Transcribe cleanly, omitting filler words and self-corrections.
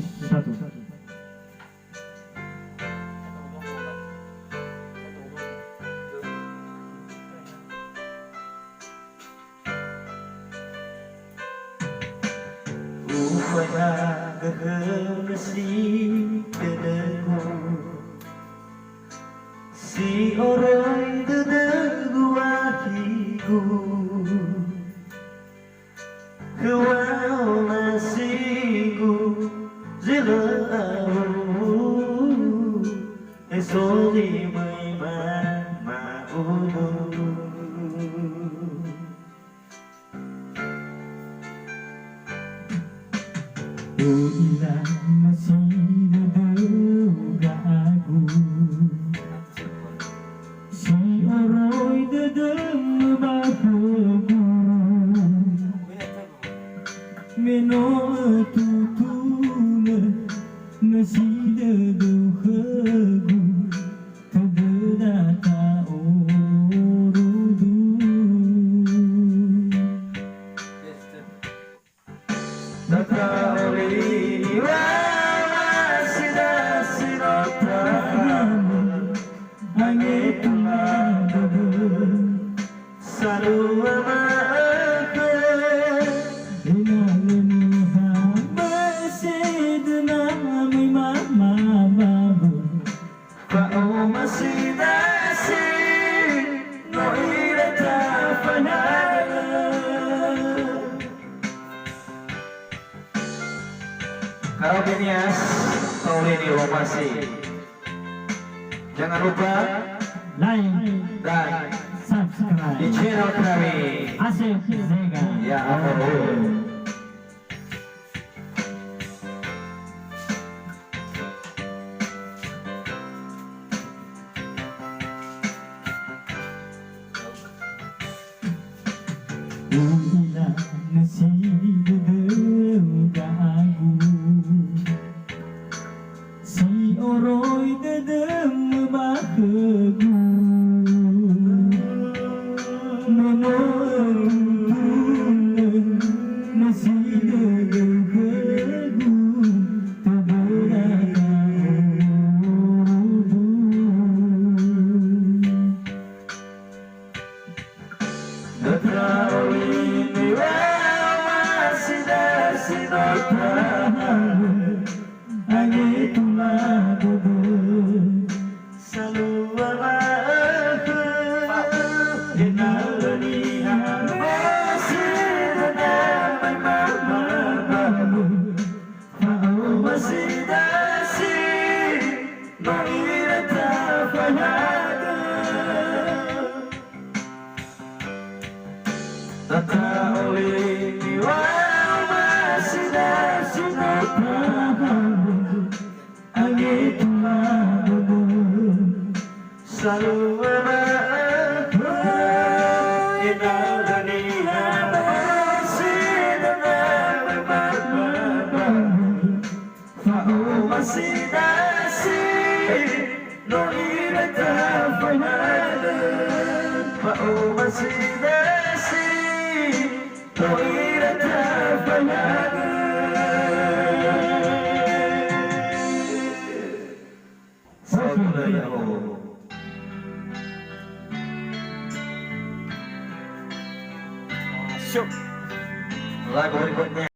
Satu. Rupanya kehensi kedeku si orang kedeku hatiku kewau nasiku zilau esoli mai maudu Bila masih duga aku si oroi dedem bahuku meno tutune nasi deduhagu tedata orudu Nakauli wa sida sinota angitullah Salua ma'aka inalini hambasidna may mamababu Fa'o masidasi no irata fanala Karo Benias, Paulini Wamasi. Jangan lupa like dan di subscribe channel kami. Asif Zega Ya ampun. Bila nasib duga aku si oroi dedem bahagu menonton nasib deduhagu tedata orudu Nakauli wa masida sinota angitullah Salua ma'aka inalani hamasidana may mamababu Fa'o masidasi no irata fanada Nakauli wa masida sinota angitullah Salua ma'aka inalani hamasidana may mamababu Fa'o masidasi no irata fanada Fa'o masidasi no irata fanada Lagu berikutnya